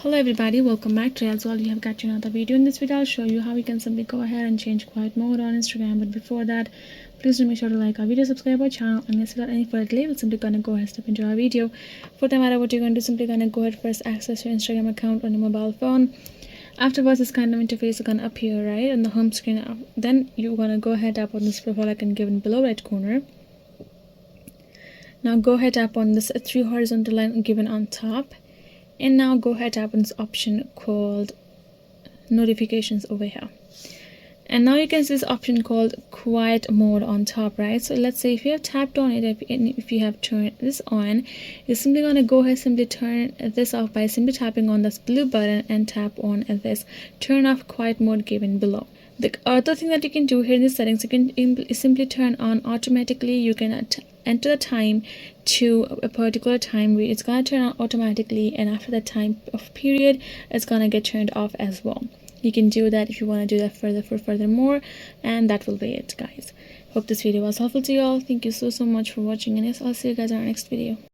Hello everybody, welcome back to All You have got another video. In this video I'll show you how you can simply go ahead and change quiet mode on Instagram. But before that, please do make sure to like our video, subscribe our channel, and yes, without any further delay, we're simply gonna go ahead and step into our video. For that matter, what you're going to do, simply gonna go ahead first access your Instagram account on your mobile phone. Afterwards, this kind of interface is gonna appear right on the home screen. Then you're gonna go ahead tap on this profile icon given below right corner. Now go ahead tap on this three horizontal line given on top. And now go ahead tap on this option called notifications over here. And now you can see this option called quiet mode on top, right? So let's say if you have tapped on it, if you have turned this on, you're simply going to go ahead simply turn this off by simply tapping on this blue button and tap on this turn off quiet mode given below. The other thing that you can do here in the settings, you can simply turn on automatically. You can enter the time to a particular time where it's gonna turn on automatically, and after that time of period it's gonna get turned off as well. You can do that if you want to do that furthermore, and that will be it, guys. Hope this video was helpful to you all. Thank you so much for watching, and yes, I'll see you guys in our next video.